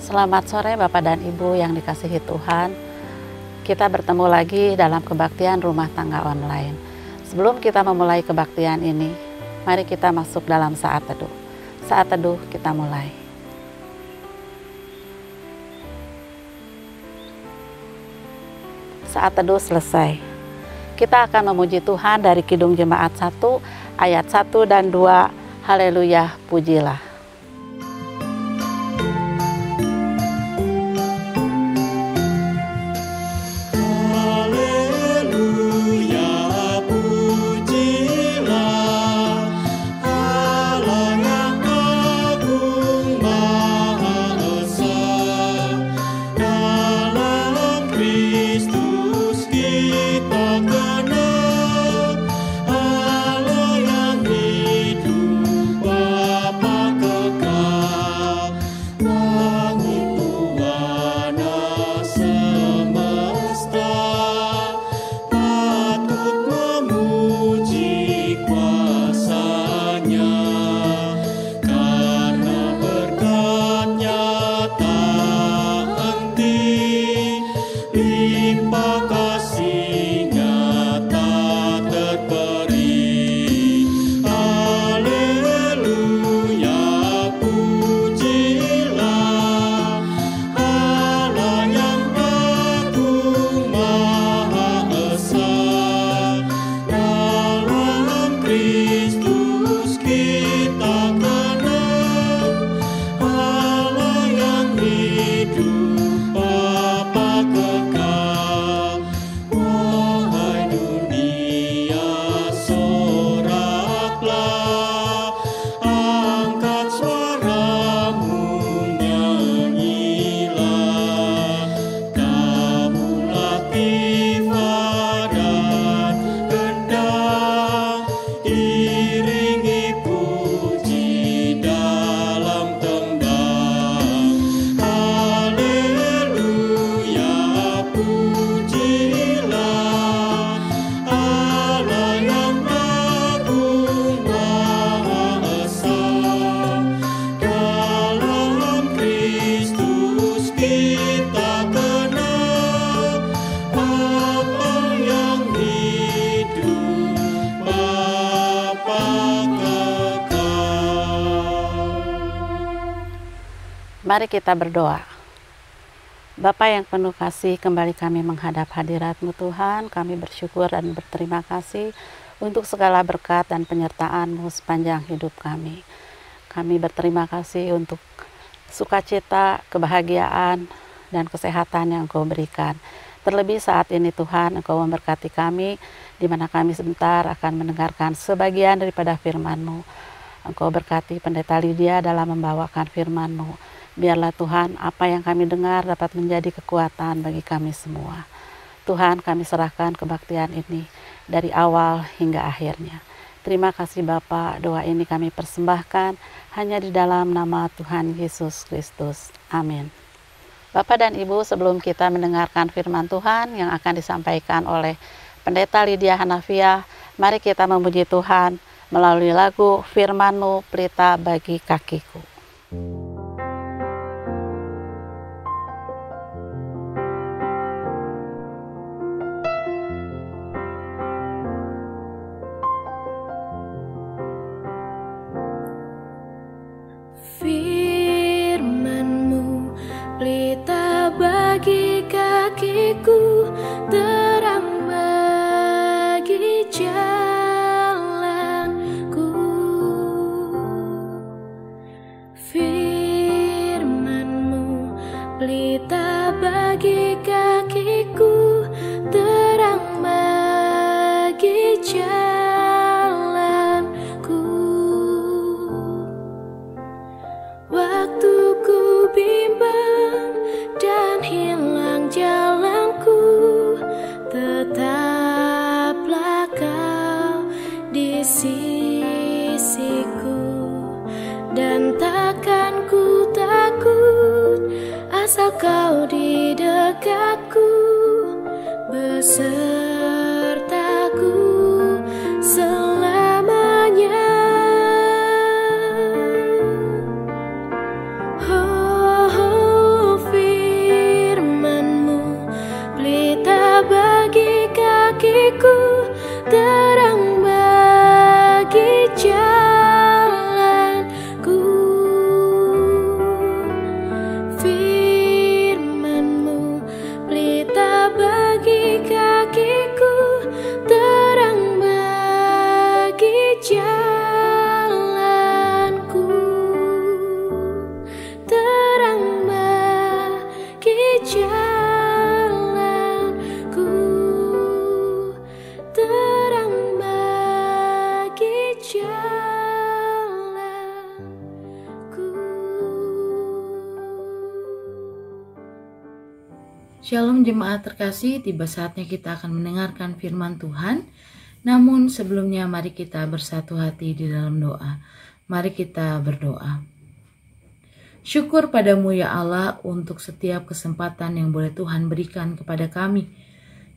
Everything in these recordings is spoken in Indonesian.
Selamat sore Bapak dan Ibu yang dikasihi Tuhan. Kita bertemu lagi dalam kebaktian rumah tangga online. Sebelum kita memulai kebaktian ini, mari kita masuk dalam saat teduh. Saat teduh kita mulai. Saat teduh selesai. Kita akan memuji Tuhan dari Kidung Jemaat 1 ayat 1 dan 2. Haleluya, pujilah. Mari kita berdoa. Bapa yang penuh kasih, kembali kami menghadap hadirat-Mu Tuhan. Kami bersyukur dan berterima kasih untuk segala berkat dan penyertaan-Mu sepanjang hidup kami. Kami berterima kasih untuk sukacita, kebahagiaan, dan kesehatan yang Engkau berikan. Terlebih saat ini Tuhan, Engkau memberkati kami, di mana kami sebentar akan mendengarkan sebagian daripada firman-Mu. Engkau berkati Pendeta Lydia dalam membawakan firman-Mu. Biarlah Tuhan, apa yang kami dengar dapat menjadi kekuatan bagi kami semua. Tuhan, kami serahkan kebaktian ini dari awal hingga akhirnya. Terima kasih Bapa, doa ini kami persembahkan hanya di dalam nama Tuhan Yesus Kristus. Amin. Bapak dan Ibu, sebelum kita mendengarkan firman Tuhan yang akan disampaikan oleh Pendeta Lydia Hanafiah, mari kita memuji Tuhan melalui lagu Firman-Mu Pelita Bagi Kakiku. Firman-Mu pelita bagi kakiku, terang bagi jalanku. Firman-Mu pelita bagi kakiku, terang bagi jalanku. Waktu ku bimbang dan hilang jalanku, tetaplah Kau di sisiku, dan takkan ku takut asal Kau di dekatku, besertaku selamanya. Oh, oh, Shalom jemaat terkasih, tiba saatnya kita akan mendengarkan firman Tuhan. Namun sebelumnya mari kita bersatu hati di dalam doa. Mari kita berdoa. Syukur padamu ya Allah untuk setiap kesempatan yang boleh Tuhan berikan kepada kami.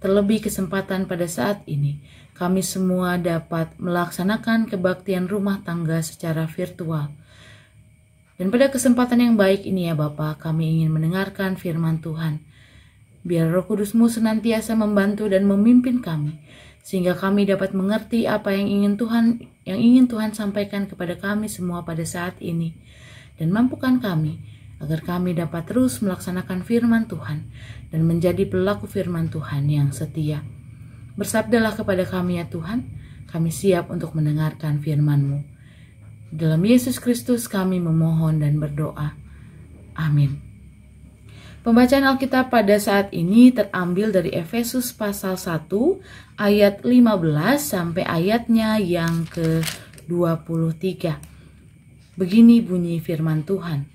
Terlebih kesempatan pada saat ini, kami semua dapat melaksanakan kebaktian rumah tangga secara virtual. Dan pada kesempatan yang baik ini ya Bapa, kami ingin mendengarkan firman Tuhan. Biar Roh Kudus-Mu senantiasa membantu dan memimpin kami, sehingga kami dapat mengerti apa yang ingin Tuhan sampaikan kepada kami semua pada saat ini. Dan mampukan kami, agar kami dapat terus melaksanakan firman Tuhan, dan menjadi pelaku firman Tuhan yang setia. Bersabdalah kepada kami ya Tuhan, kami siap untuk mendengarkan firman-Mu. Dalam Yesus Kristus kami memohon dan berdoa. Amin. Pembacaan Alkitab pada saat ini terambil dari Efesus pasal 1 ayat 15 sampai ayatnya yang ke-23. Begini bunyi firman Tuhan.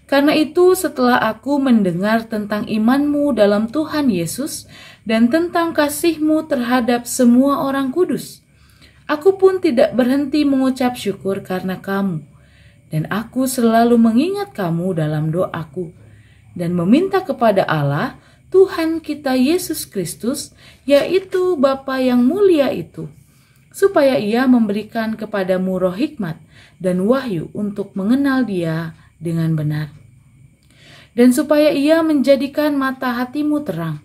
Karena itu setelah aku mendengar tentang imanmu dalam Tuhan Yesus dan tentang kasihmu terhadap semua orang kudus, aku pun tidak berhenti mengucap syukur karena kamu. Dan aku selalu mengingat kamu dalam doaku, dan meminta kepada Allah, Tuhan kita Yesus Kristus, yaitu Bapa yang mulia itu, supaya Ia memberikan kepadamu roh hikmat dan wahyu untuk mengenal Dia dengan benar. Dan supaya Ia menjadikan mata hatimu terang,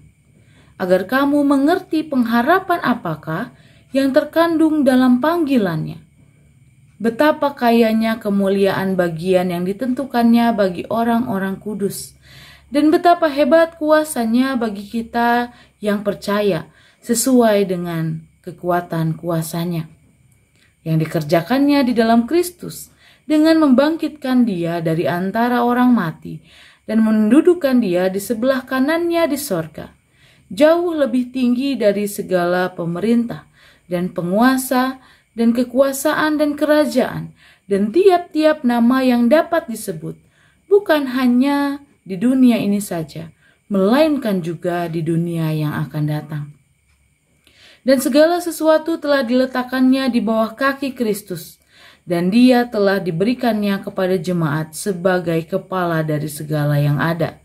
agar kamu mengerti pengharapan apakah yang terkandung dalam panggilannya. Betapa kayanya kemuliaan bagian yang ditentukannya bagi orang-orang kudus, dan betapa hebat kuasanya bagi kita yang percaya sesuai dengan kekuatan kuasanya, yang dikerjakannya di dalam Kristus dengan membangkitkan Dia dari antara orang mati dan mendudukkan Dia di sebelah kanannya di sorga, jauh lebih tinggi dari segala pemerintah dan penguasa dan kekuasaan dan kerajaan dan tiap-tiap nama yang dapat disebut, bukan hanya di dunia ini saja, melainkan juga di dunia yang akan datang. Dan segala sesuatu telah diletakkannya di bawah kaki Kristus, dan Dia telah diberikannya kepada jemaat sebagai kepala dari segala yang ada.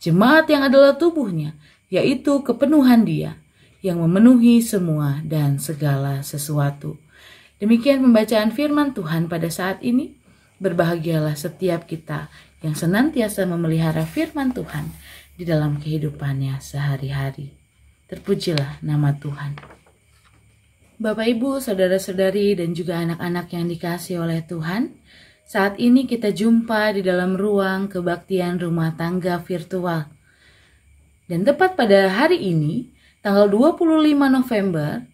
Jemaat yang adalah tubuhnya, yaitu kepenuhan Dia, yang memenuhi semua dan segala sesuatu. Demikian pembacaan firman Tuhan pada saat ini. Berbahagialah setiap kita yang senantiasa memelihara firman Tuhan di dalam kehidupannya sehari-hari. Terpujilah nama Tuhan. Bapak, Ibu, saudara-saudari, dan juga anak-anak yang dikasihi oleh Tuhan, saat ini kita jumpa di dalam ruang kebaktian rumah tangga virtual. Dan tepat pada hari ini, tanggal 25 November,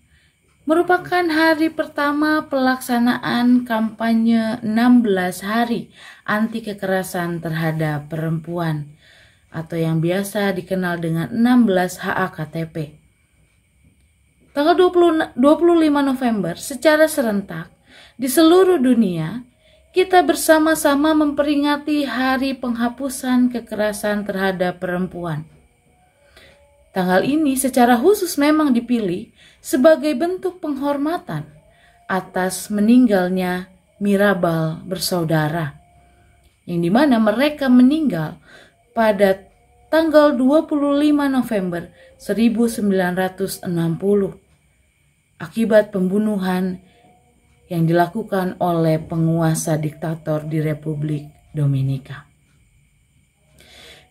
merupakan hari pertama pelaksanaan kampanye 16 hari anti kekerasan terhadap perempuan, atau yang biasa dikenal dengan 16 HAKTP. Tanggal 25 November secara serentak di seluruh dunia, kita bersama-sama memperingati Hari Penghapusan Kekerasan Terhadap Perempuan. Tanggal ini secara khusus memang dipilih sebagai bentuk penghormatan atas meninggalnya Mirabal bersaudara, yang dimana mereka meninggal pada tanggal 25 November 1960 akibat pembunuhan yang dilakukan oleh penguasa diktator di Republik Dominika.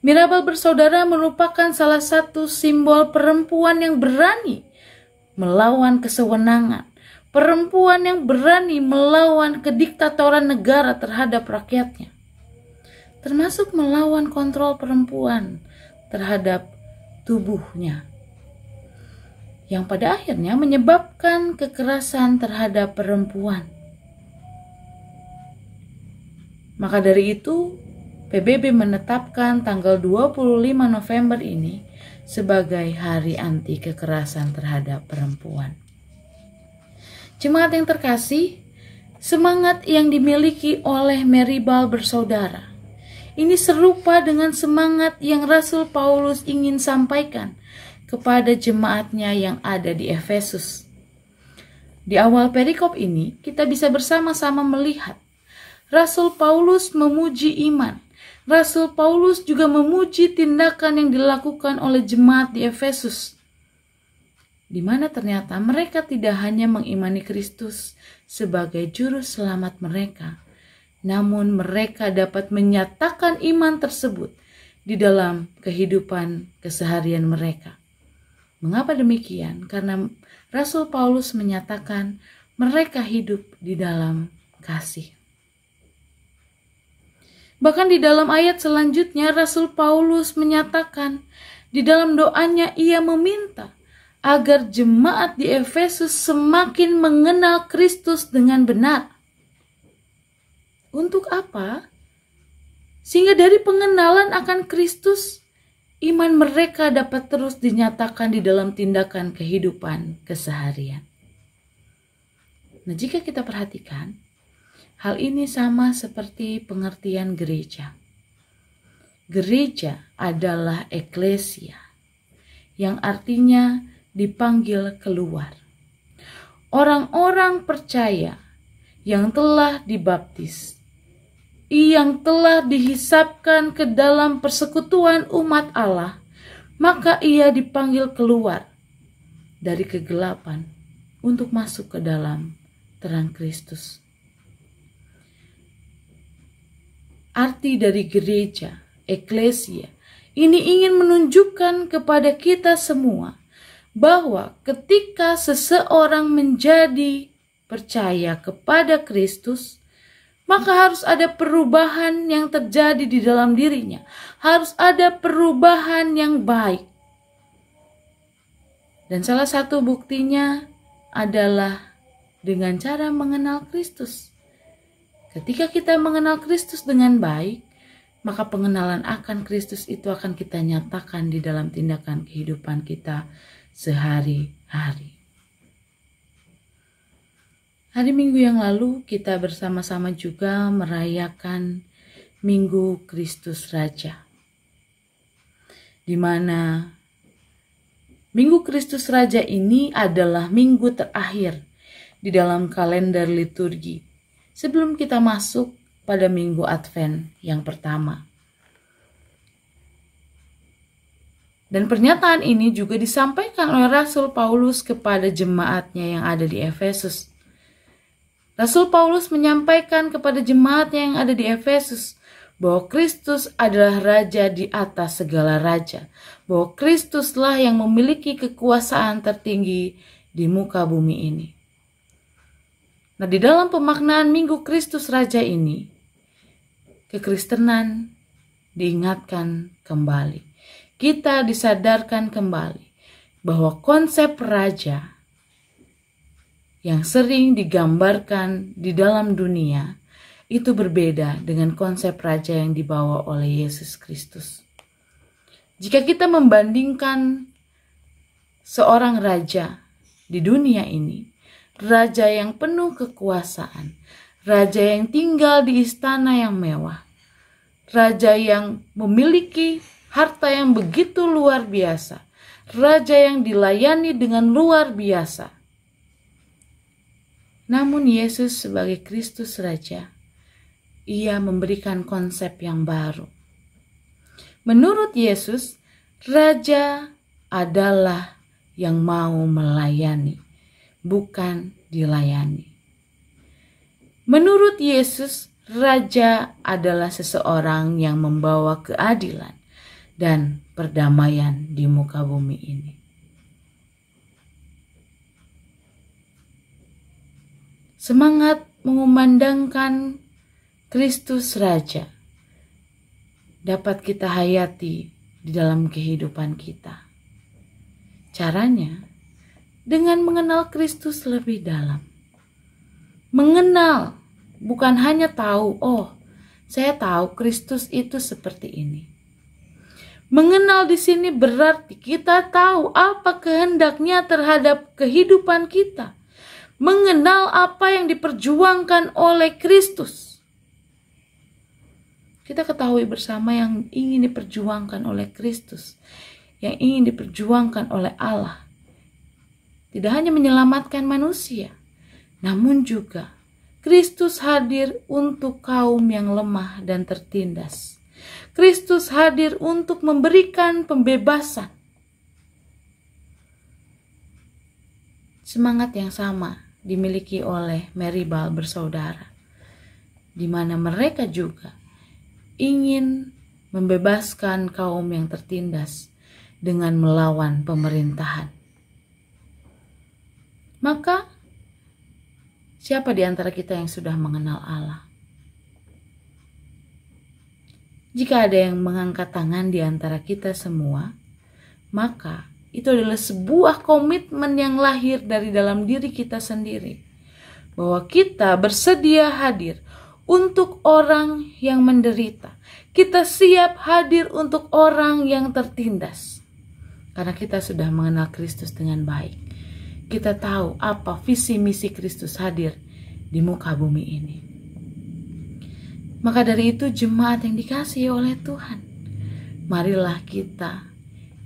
Mirabal bersaudara merupakan salah satu simbol perempuan yang berani melawan kesewenangan, perempuan yang berani melawan kediktatoran negara terhadap rakyatnya, termasuk melawan kontrol perempuan terhadap tubuhnya, yang pada akhirnya menyebabkan kekerasan terhadap perempuan. Maka dari itu, PBB menetapkan tanggal 25 November ini sebagai Hari Anti Kekerasan Terhadap Perempuan. Jemaat yang terkasih, semangat yang dimiliki oleh Mirabal bersaudara Ini serupa dengan semangat yang Rasul Paulus ingin sampaikan kepada jemaatnya yang ada di Efesus. Di awal perikop ini, kita bisa bersama-sama melihat Rasul Paulus memuji iman. Rasul Paulus juga memuji tindakan yang dilakukan oleh jemaat di Efesus, di mana ternyata mereka tidak hanya mengimani Kristus sebagai juru selamat mereka, namun mereka dapat menyatakan iman tersebut di dalam kehidupan keseharian mereka. Mengapa demikian? Karena Rasul Paulus menyatakan mereka hidup di dalam kasih. Bahkan di dalam ayat selanjutnya Rasul Paulus menyatakan di dalam doanya ia meminta agar jemaat di Efesus semakin mengenal Kristus dengan benar. Untuk apa? Sehingga dari pengenalan akan Kristus, iman mereka dapat terus dinyatakan di dalam tindakan kehidupan keseharian. Nah, jika kita perhatikan, hal ini sama seperti pengertian gereja. Gereja adalah eklesia, yang artinya dipanggil keluar. Orang-orang percaya yang telah dibaptis, yang telah dihisapkan ke dalam persekutuan umat Allah, maka ia dipanggil keluar dari kegelapan untuk masuk ke dalam terang Kristus. Arti dari gereja, eklesia, ini ingin menunjukkan kepada kita semua bahwa ketika seseorang menjadi percaya kepada Kristus, maka harus ada perubahan yang terjadi di dalam dirinya. Harus ada perubahan yang baik. Dan salah satu buktinya adalah dengan cara mengenal Kristus. Ketika kita mengenal Kristus dengan baik, maka pengenalan akan Kristus itu akan kita nyatakan di dalam tindakan kehidupan kita sehari-hari. Hari Minggu yang lalu kita bersama-sama juga merayakan Minggu Kristus Raja, di mana Minggu Kristus Raja ini adalah minggu terakhir di dalam kalender liturgi sebelum kita masuk pada Minggu Advent yang pertama. Dan pernyataan ini juga disampaikan oleh Rasul Paulus kepada jemaatnya yang ada di Efesus. Rasul Paulus menyampaikan kepada jemaatnya yang ada di Efesus bahwa Kristus adalah Raja di atas segala raja, bahwa Kristuslah yang memiliki kekuasaan tertinggi di muka bumi ini. Nah, di dalam pemaknaan Minggu Kristus Raja ini, kekristenan diingatkan kembali. Kita disadarkan kembali bahwa konsep raja yang sering digambarkan di dalam dunia itu berbeda dengan konsep raja yang dibawa oleh Yesus Kristus. Jika kita membandingkan seorang raja di dunia ini, raja yang penuh kekuasaan, raja yang tinggal di istana yang mewah, raja yang memiliki harta yang begitu luar biasa, raja yang dilayani dengan luar biasa. Namun Yesus sebagai Kristus Raja, ia memberikan konsep yang baru. Menurut Yesus, raja adalah yang mau melayani, bukan dilayani. Menurut Yesus, raja adalah seseorang yang membawa keadilan dan perdamaian di muka bumi ini. Semangat mengumandangkan Kristus Raja dapat kita hayati di dalam kehidupan kita. Caranya dengan mengenal Kristus lebih dalam. Mengenal, bukan hanya tahu, oh saya tahu Kristus itu seperti ini. Mengenal di sini berarti kita tahu apa kehendaknya terhadap kehidupan kita. Mengenal apa yang diperjuangkan oleh Kristus. Kita ketahui bersama yang ingin diperjuangkan oleh Kristus, yang ingin diperjuangkan oleh Allah, tidak hanya menyelamatkan manusia, namun juga Kristus hadir untuk kaum yang lemah dan tertindas. Kristus hadir untuk memberikan pembebasan. Semangat yang sama dimiliki oleh Meribal bersaudara, di mana mereka juga ingin membebaskan kaum yang tertindas dengan melawan pemerintahan. Maka, siapa di antara kita yang sudah mengenal Allah? Jika ada yang mengangkat tangan di antara kita semua, maka itu adalah sebuah komitmen yang lahir dari dalam diri kita sendiri, bahwa kita bersedia hadir untuk orang yang menderita. Kita siap hadir untuk orang yang tertindas. Karena kita sudah mengenal Kristus dengan baik. Kita tahu apa visi misi Kristus hadir di muka bumi ini. Maka dari itu jemaat yang dikasihi oleh Tuhan, marilah kita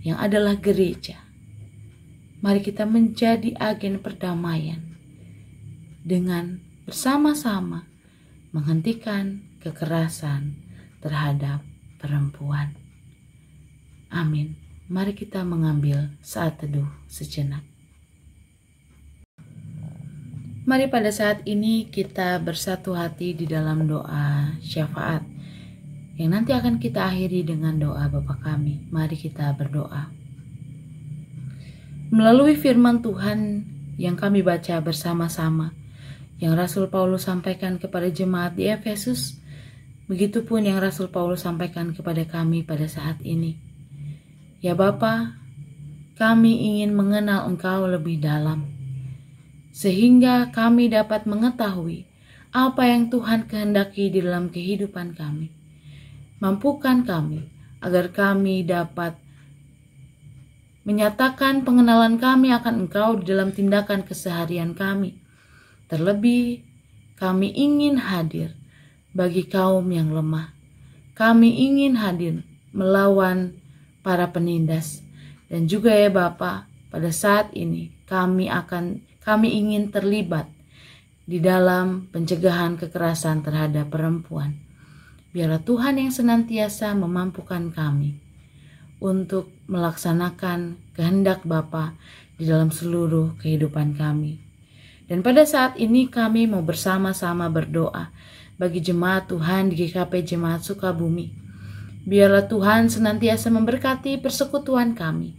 yang adalah gereja, mari kita menjadi agen perdamaian dengan bersama-sama menghentikan kekerasan terhadap perempuan. Amin. Mari kita mengambil saat teduh sejenak. Mari pada saat ini kita bersatu hati di dalam doa syafaat yang nanti akan kita akhiri dengan doa Bapa kami. Mari kita berdoa. Melalui firman Tuhan yang kami baca bersama-sama, yang Rasul Paulus sampaikan kepada jemaat di Efesus, begitupun yang Rasul Paulus sampaikan kepada kami pada saat ini. Ya Bapa, kami ingin mengenal Engkau lebih dalam, sehingga kami dapat mengetahui apa yang Tuhan kehendaki di dalam kehidupan kami. Mampukan kami agar kami dapat menyatakan pengenalan kami akan Engkau di dalam tindakan keseharian kami. Terlebih, kami ingin hadir bagi kaum yang lemah. Kami ingin hadir melawan para penindas. Dan juga ya Bapa, pada saat ini kami ingin terlibat di dalam pencegahan kekerasan terhadap perempuan. Biarlah Tuhan yang senantiasa memampukan kami untuk melaksanakan kehendak Bapa di dalam seluruh kehidupan kami. Dan pada saat ini kami mau bersama-sama berdoa bagi jemaat Tuhan di GKP Jemaat Sukabumi. Biarlah Tuhan senantiasa memberkati persekutuan kami.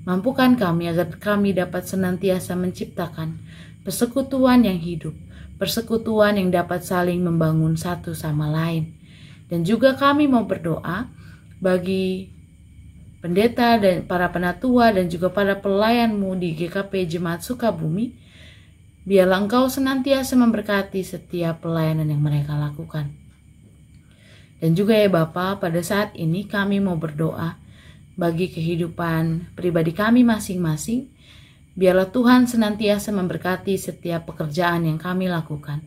Mampukan kami agar kami dapat senantiasa menciptakan persekutuan yang hidup, persekutuan yang dapat saling membangun satu sama lain. Dan juga kami mau berdoa bagi pendeta dan para penatua dan juga para pelayan-Mu di GKP Jemaat Sukabumi. Biarlah Engkau senantiasa memberkati setiap pelayanan yang mereka lakukan. Dan juga ya Bapa, pada saat ini kami mau berdoa bagi kehidupan pribadi kami masing-masing. Biarlah Tuhan senantiasa memberkati setiap pekerjaan yang kami lakukan.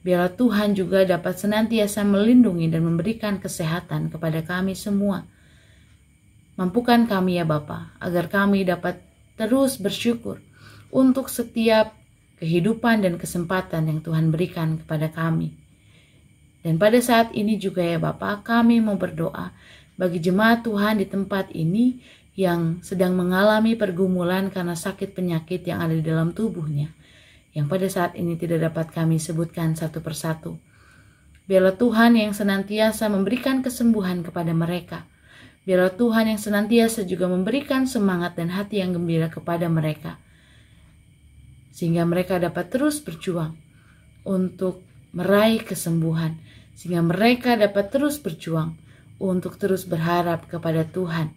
Biarlah Tuhan juga dapat senantiasa melindungi dan memberikan kesehatan kepada kami semua. Mampukan kami ya Bapa, agar kami dapat terus bersyukur untuk setiap kehidupan dan kesempatan yang Tuhan berikan kepada kami. Dan pada saat ini juga ya Bapa, kami mau berdoa bagi jemaat Tuhan di tempat ini yang sedang mengalami pergumulan karena sakit penyakit yang ada di dalam tubuhnya, yang pada saat ini tidak dapat kami sebutkan satu persatu. Biarlah Tuhan yang senantiasa memberikan kesembuhan kepada mereka. Biarlah Tuhan yang senantiasa juga memberikan semangat dan hati yang gembira kepada mereka, sehingga mereka dapat terus berjuang untuk meraih kesembuhan, sehingga mereka dapat terus berjuang untuk terus berharap kepada Tuhan.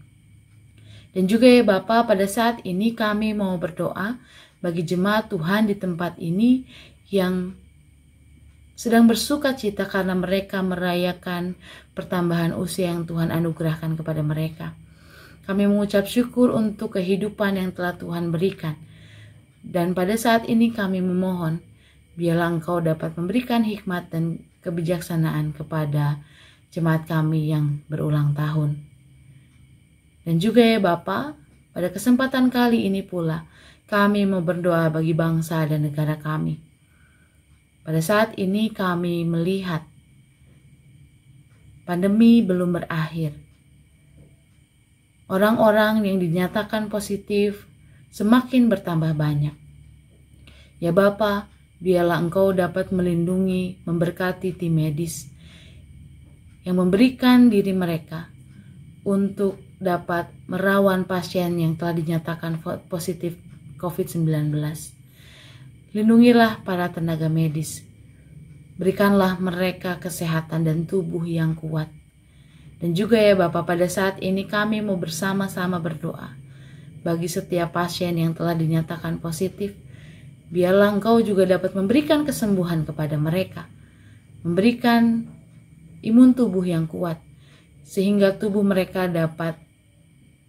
Dan juga ya Bapa, pada saat ini kami mau berdoa bagi jemaat Tuhan di tempat ini yang sedang bersuka cita karena mereka merayakan pertambahan usia yang Tuhan anugerahkan kepada mereka. Kami mengucap syukur untuk kehidupan yang telah Tuhan berikan. Dan pada saat ini kami memohon, biarlah Engkau dapat memberikan hikmat dan kebijaksanaan kepada jemaat kami yang berulang tahun. Dan juga ya Bapa, pada kesempatan kali ini pula kami mau berdoa bagi bangsa dan negara kami. Pada saat ini kami melihat pandemi belum berakhir. Orang-orang yang dinyatakan positif semakin bertambah banyak. Ya Bapa, biarlah Engkau dapat melindungi, memberkati tim medis yang memberikan diri mereka untuk dapat merawat pasien yang telah dinyatakan positif COVID-19. Lindungilah para tenaga medis. Berikanlah mereka kesehatan dan tubuh yang kuat. Dan juga ya Bapa, pada saat ini kami mau bersama-sama berdoa bagi setiap pasien yang telah dinyatakan positif. Biarlah Engkau juga dapat memberikan kesembuhan kepada mereka, memberikan imun tubuh yang kuat, sehingga tubuh mereka dapat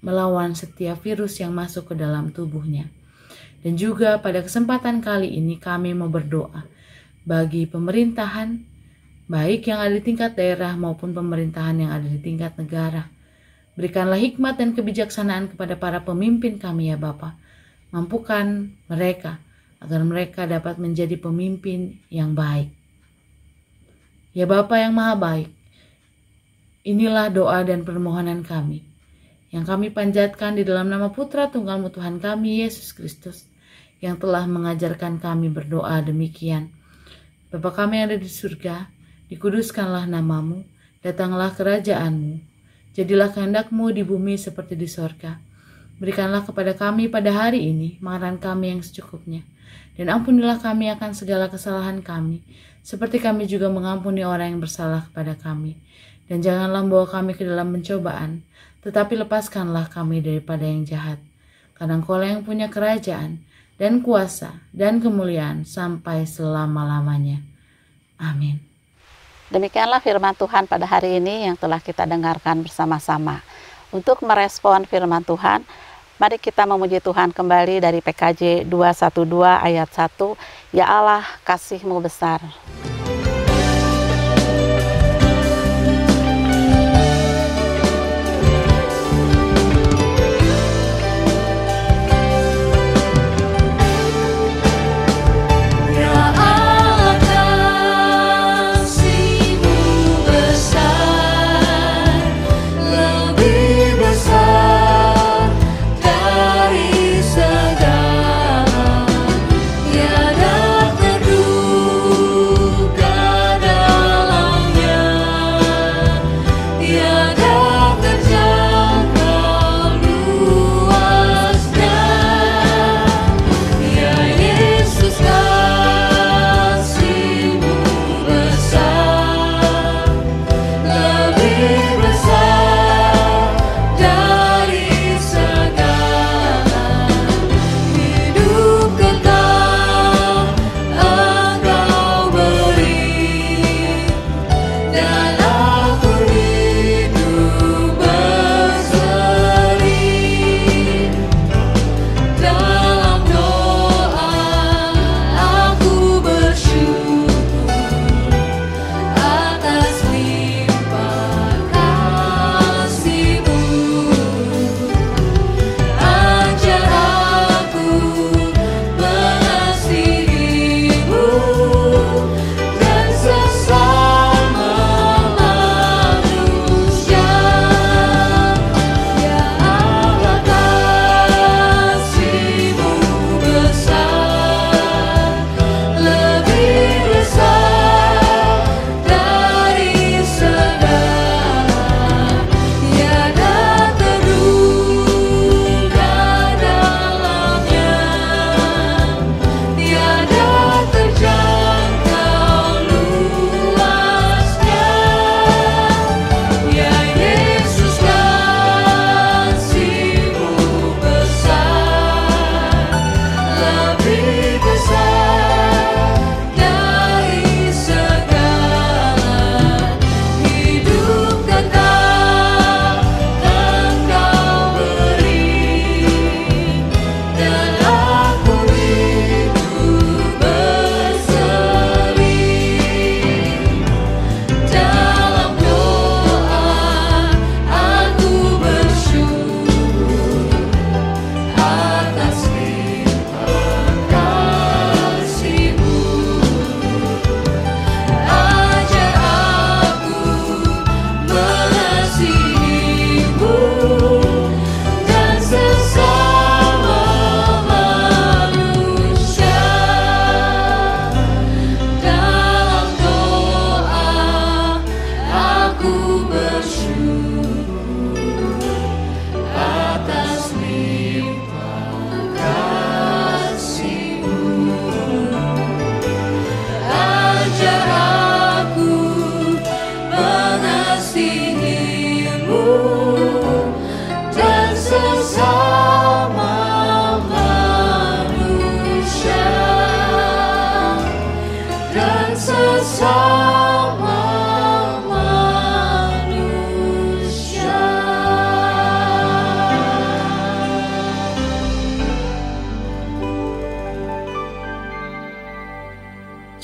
melawan setiap virus yang masuk ke dalam tubuhnya. Dan juga pada kesempatan kali ini kami mau berdoa bagi pemerintahan, baik yang ada di tingkat daerah maupun pemerintahan yang ada di tingkat negara. Berikanlah hikmat dan kebijaksanaan kepada para pemimpin kami ya Bapa. Mampukan mereka agar mereka dapat menjadi pemimpin yang baik. Ya Bapa yang Maha Baik, inilah doa dan permohonan kami yang kami panjatkan di dalam nama Putra Tunggalmu Tuhan kami, Yesus Kristus, yang telah mengajarkan kami berdoa demikian. Bapa kami yang ada di surga, dikuduskanlah namamu, datanglah kerajaanmu, jadilah kehendak-Mu di bumi seperti di sorga. Berikanlah kepada kami pada hari ini makanan kami yang secukupnya, dan ampunilah kami akan segala kesalahan kami, seperti kami juga mengampuni orang yang bersalah kepada kami. Dan janganlah membawa kami ke dalam pencobaan, tetapi lepaskanlah kami daripada yang jahat. Karena Engkau yang punya kerajaan, dan kuasa, dan kemuliaan sampai selama-lamanya. Amin. Demikianlah firman Tuhan pada hari ini yang telah kita dengarkan bersama-sama. Untuk merespon firman Tuhan, mari kita memuji Tuhan kembali dari PKJ 212 ayat 1. Ya Allah, kasih-Mu besar. Tiada terduga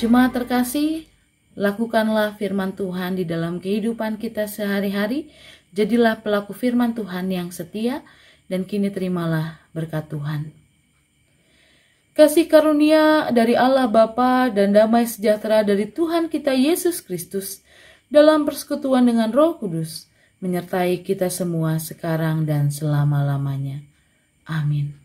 Jemaat terkasih, lakukanlah firman Tuhan di dalam kehidupan kita sehari-hari. Jadilah pelaku firman Tuhan yang setia, dan kini terimalah berkat Tuhan. Kasih karunia dari Allah Bapa dan damai sejahtera dari Tuhan kita Yesus Kristus dalam persekutuan dengan Roh Kudus menyertai kita semua sekarang dan selama-lamanya. Amin.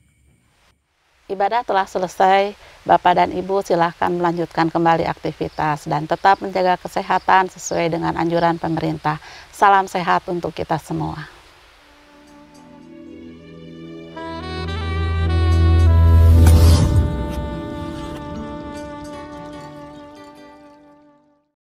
Ibadah telah selesai. Bapak dan Ibu silahkan melanjutkan kembali aktivitas dan tetap menjaga kesehatan sesuai dengan anjuran pemerintah. Salam sehat untuk kita semua.